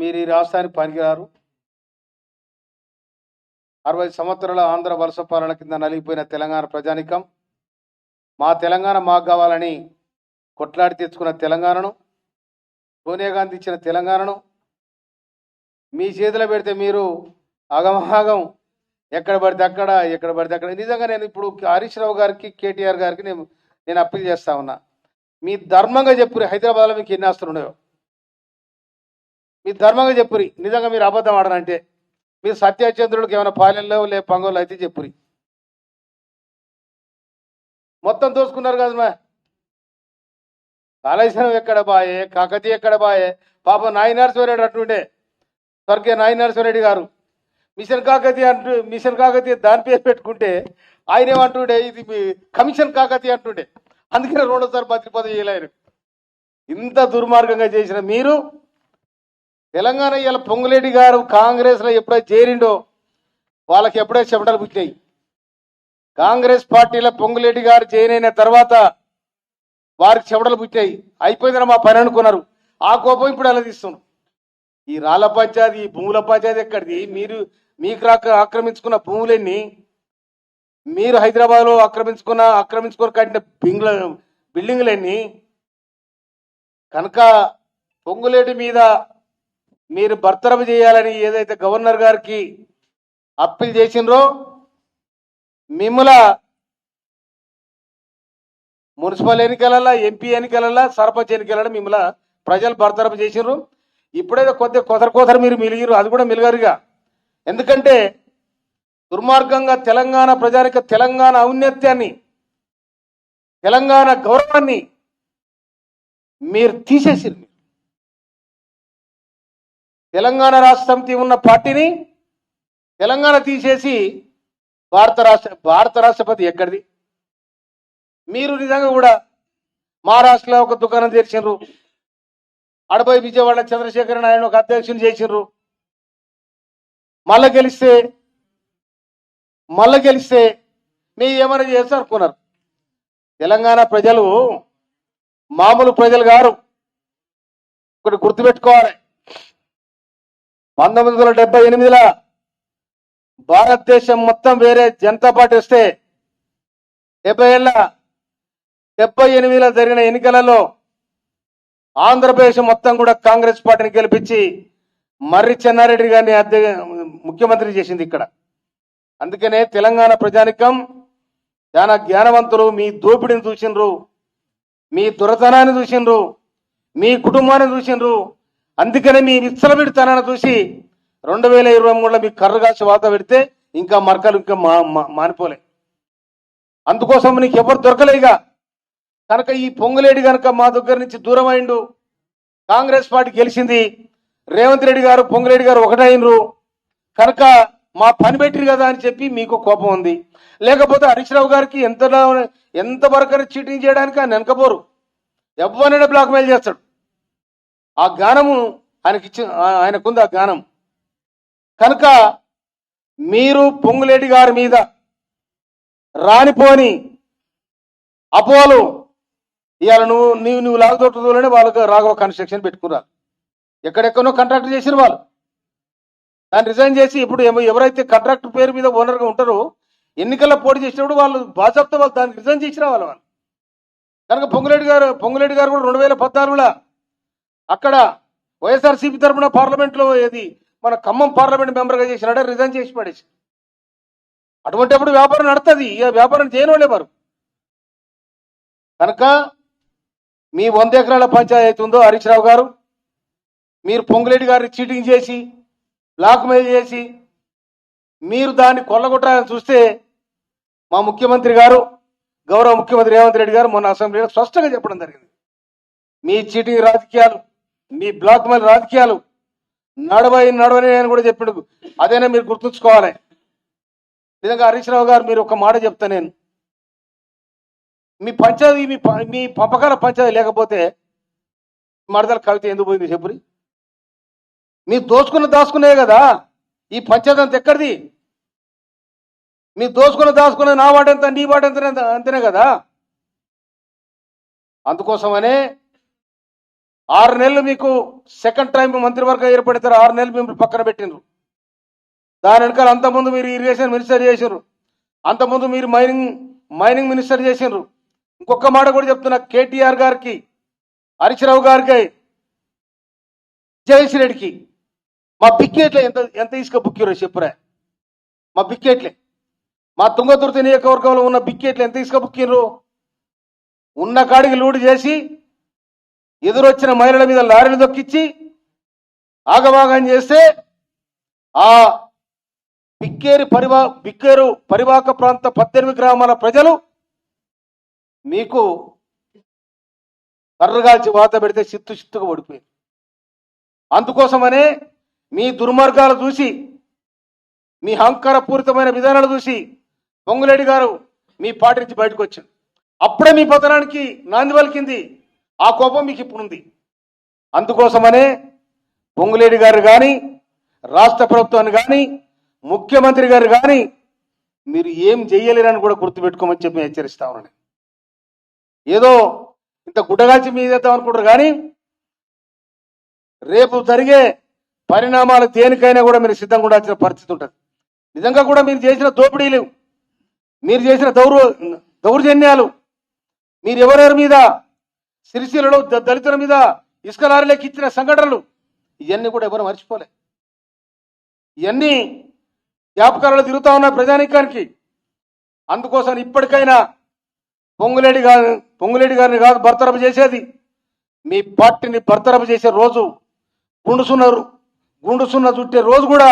మీరు ఈ రాష్ట్రానికి పనికిరారు. 60 సంవత్సరాల ఆంధ్ర వలస పాలన కింద నలిగిపోయిన తెలంగాణ ప్రజానికం మా తెలంగాణ మాకు కావాలని కొట్లాడి తెచ్చుకున్న తెలంగాణను, సోనియా గాంధీ ఇచ్చిన తెలంగాణను మీ చేతిలో పెడితే మీరు ఆగమాగం ఎక్కడ పడితే అక్కడ. నిజంగా నేను ఇప్పుడు హరీష్ రావు గారికి, కేటీఆర్ గారికి నేను అప్పీల్ చేస్తా ఉన్నా. మీ ధర్మంగా చెప్పురి హైదరాబాద్లో మీకు ఎన్ని ఆస్తులు ఉన్నాయో. మీ ధర్మంగా చెప్పురి. నిజంగా మీరు అబద్ధం ఆడనంటే మీరు సత్యచంద్రుడికి ఏమైనా పాలెంలో లే పంగోళ్ళు అయితే చెప్పురి. మొత్తం దోసుకున్నారు కదా మా కాళేశ్వరం ఎక్కడ బాయే, కాకతీయ ఎక్కడ బాయే. పాపం నాయి నరసింహారెడ్డి అంటుండే, స్వర్గీయ నాయి నరసింహారెడ్డి గారు మిషన్ కాకతీయ దాని పేరు పెట్టుకుంటే ఆయన ఏమంటుండే, ఇది కమిషన్ కాకతీయ అంటుండే. అందుకనే రెండోసారి మంత్రి పదవి చేయలేరు. ఇంత దుర్మార్గంగా చేసిన మీరు తెలంగాణ ఇలా పొంగులేటి గారు కాంగ్రెస్లో ఎప్పుడైతే చేరిండో వాళ్ళకి ఎప్పుడైతే చెమటలు పుట్టినాయి. కాంగ్రెస్ పార్టీలో పొంగులేటి గారు జాయిన్ అయిన తర్వాత వారికి చెమటలు పుట్టాయి. అయిపోయిందని మా పని అనుకున్నారు. ఆ కోపం ఇప్పుడు అలా తీస్తున్నారు. ఈ రాళ్ల పంచాయతీ, ఈ భూముల పంచాయతీ ఎక్కడిది? మీకు ఆక్రమించుకున్న భూములన్నీ, మీరు హైదరాబాద్లో ఆక్రమించుకొని కట్టిన బిల్డింగులన్నీ కనుక పొంగులేటి మీద మీరు బర్తరఫ్ చేయాలని ఏదైతే గవర్నర్ గారికి అప్పీల్ చేసినరో, మిమ్మల మున్సిపల్ ఎన్నికలలో, ఎంపీ ఎన్నికలలో, సర్పంచ్ ఎన్నికలలో మిమ్మల ప్రజలు బర్తరఫ్ చేసినారు. ఇప్పుడైతే కొద్దిగా కోతరు మీరు మిలిగిరు, అది కూడా మిలగారుగా. ఎందుకంటే దుర్మార్గంగా తెలంగాణ ప్రజానిక తెలంగాణ ఔన్నత్యాన్ని, తెలంగాణ గౌరవాన్ని మీరు తీసేసిరు. తెలంగాణ రాష్ట్ర సమితి ఉన్న పార్టీని తెలంగాణ తీసేసి భారత రాష్ట్రపతి ఎక్కడిది? మీరు నిజంగా కూడా మహారాష్ట్రలో ఒక దుకాణం తెరిచినారు. అడపై విజయవాడ చంద్రశేఖర నాయుడు ఒక అధ్యక్షుని చేసినారు. మళ్ళా గెలిస్తే మీరు ఏమైనా చేస్తారు అనుకున్నారు. తెలంగాణ ప్రజలు మామూలు ప్రజలు గారు. ఒకటి గుర్తుపెట్టుకోవాలి, 1978లో భారతదేశం మొత్తం వేరే జనతా పార్టీ వస్తే 78లో జరిగిన ఎన్నికలలో ఆంధ్రప్రదేశ్ మొత్తం కూడా కాంగ్రెస్ పార్టీని గెలిపించి మర్రి చెన్నారెడ్డి గారిని ముఖ్యమంత్రి చేసింది ఇక్కడ. అందుకనే తెలంగాణ ప్రజానికం చాలా జ్ఞానవంతులు. మీ దోపిడిని చూసిండ్రు, మీ దురతనాన్ని చూసిండ్రు, మీ కుటుంబాన్ని చూసిండ్రు. అందుకనే మీ విచ్చలవిడితనాన్ని చూసి 2023లో మీ కర్రగాసి వాత పెడితే ఇంకా మరకలు ఇంకా మానిపోలే. అందుకోసం నీకు ఎవరు దొరకలేగా. కనుక ఈ పొంగులేడి కనుక మా దగ్గర నుంచి దూరం అయిండు, కాంగ్రెస్ పార్టీ గెలిచింది, రేవంత్ రెడ్డి గారు పొంగులేడి గారు ఒకటైనరు కనుక మా పని పెట్టిరు కదా అని చెప్పి మీకు కోపం ఉంది. లేకపోతే హరీష్ రావు గారికి ఎంతవరకు చీటింగ్ చేయడానికి ఆయన వెనకపోరు. ఎవరైనా బ్లాక్మెయిల్ చేస్తాడు. ఆ జ్ఞానము ఆయనకుంది, ఆ జ్ఞానం. కనుక మీరు పొంగులేటి గారి మీద రానిపోని అపోలు ఇవాళ నువ్వు లాగుతోటలోనే వాళ్ళకు రాఘవ కన్స్ట్రక్షన్ పెట్టుకున్నారు. ఎక్కడెక్కడో కాంట్రాక్ట్ చేసిన వాళ్ళు దాన్ని రిజైన్ చేసి ఇప్పుడు ఎవరైతే కాంట్రాక్టర్ పేరు మీద ఓనర్గా ఉంటారో ఎన్నికల్లో పోటీ చేసినప్పుడు వాళ్ళు బాజాప్తా వాళ్ళు దాన్ని రిజైన్ చేసి రావాలి వాళ్ళు. కనుక పొంగులేటి గారు కూడా 2014లో అక్కడ వైఎస్ఆర్సీపీ తరఫున పార్లమెంట్లో ఏది మన ఖమ్మం పార్లమెంట్ మెంబర్గా చేసినాడే రిజైన్ చేసి పడేసి. అటువంటిప్పుడు వ్యాపారం నడుతుంది. ఇక వ్యాపారం చేయని వాళ్ళే వారు. కనుక మీ 100 ఎకరాల పంచాయతీ ఉందో హరీష్ రావు గారు, మీరు పొంగులేటి గారిని చీటింగ్ చేసి బ్లాక్మెయిల్ చేసి మీరు దాన్ని కొల్లగొట్టాలని చూస్తే మా ముఖ్యమంత్రి గారు, గౌరవ ముఖ్యమంత్రి రేవంత్ రెడ్డి గారు మొన్న అసెంబ్లీలో స్పష్టంగా చెప్పడం జరిగింది. మీ చీటింగ్ రాజకీయాలు, మీ బ్లాక్మెయిల్ రాజకీయాలు నడవని అని కూడా చెప్పాడు. అదేనా మీరు గుర్తుంచుకోవాలి. నిజంగా హరీష్ రావు గారు, మీరు ఒక మాట చెప్తా, నేను మీ పంచాయతీ మీ పంపకాల పంచాయతీ లేకపోతే మరదల కవిత ఎందుకు పోయింది చెప్పురి? మీరు దాచుకునే కదా ఈ పంచాయతీ అంత ఎక్కడిది? మీరు దాచుకునే నా వాటంత నీ వాటంత అంతేనే కదా. అందుకోసమనే 6 నెలలు మీకు సెకండ్ టైం మంత్రివర్గం ఏర్పడతారు, 6 నెలలు మిమ్మల్ని పక్కన పెట్టిండ్రు. దాని వెనకాల అంతకుముందు మీరు ఇరిగేషన్ మినిస్టర్ చేసిండ్రు, అంతకుముందు మీరు మైనింగ్ మినిస్టర్ చేసిండ్రు. ఇంకొక మాట కూడా చెప్తున్నా, కేటీఆర్ గారికి, హరీష్ రావు గారికి, జగదీష్ రెడ్డికి మా బిక్కెట్లే ఎంత ఇసుక బుక్కిరో చెప్పురా. మా బిక్కెట్లే, మా తుంగతుర్తి నియోజకవర్గంలో ఉన్న బిక్కెట్లు ఎంత ఇసుక బుక్కిర్రు? ఉన్న కాడికి లూడు చేసి ఎదురొచ్చిన మహిళల మీద లారీలు దొక్కిచ్చి ఆగమాగం చేస్తే ఆ బిక్కేరు పరివాహక ప్రాంత 18 గ్రామాల ప్రజలు మీకు కర్రగాల్చి వాత పెడితే చిత్తుగా ఓడిపోయింది. అందుకోసమనే మీ దుర్మార్గాలు చూసి, మీ అహంకారపూరితమైన విధానాలు చూసి పొంగులేడి గారు మీ పార్టీ నుంచి బయటకు వచ్చాడు. అప్పుడే మీ పతనానికి నాంది పలికింది. ఆ కోపం మీకు ఇప్పుడు ఉంది. అందుకోసమనే పొంగులేడి గారు కానీ, రాష్ట్ర ప్రభుత్వాన్ని కానీ, ముఖ్యమంత్రి గారు కానీ మీరు ఏం చెయ్యలేరని కూడా గుర్తుపెట్టుకోమని చెప్పి హెచ్చరిస్తా ఉన్నాను. ఏదో ఇంత గుడ్డగాల్చి మీదేద్దాం అనుకుంటారు, కానీ రేపు జరిగే పరిణామాలు దేనికైనా కూడా మీరు సిద్ధంగా ఉండాల్సిన పరిస్థితి ఉంటుంది. నిజంగా కూడా మీరు చేసిన దోపిడీలు, మీరు చేసిన దౌర్జన్యాలు, మీరు ఎవరెవరి మీద, సిరిసిల్లలో దళితుల మీద ఇసుక లారీలకు ఇచ్చిన సంఘటనలు, ఇవన్నీ కూడా ఎవరు మర్చిపోలే. ఇవన్నీ జ్ఞాపకాలలో తిరుగుతా ఉన్నాయి ప్రజానీకానికి. అందుకోసం ఇప్పటికైనా పొంగులేడి గారిని కాదు బర్తరఫ్ చేసేది, మీ పార్టీని బర్తరఫ్ చేసే రోజు, గుండు సున్న చుట్టే రోజు కూడా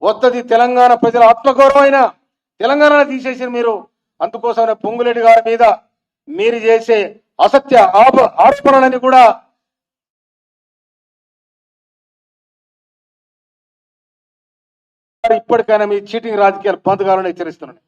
వద్దది. తెలంగాణ ప్రజల ఆత్మగౌరవమైన తెలంగాణ తీసేసిన మీరు. అందుకోసమే పొంగులేడి గారి మీద మీరు చేసే అసత్య ఆరోపణలని కూడా ఇప్పటికైనా మీ చీటింగ్ రాజకీయాలు బంద్ కావాలని హెచ్చరిస్తున్నాను.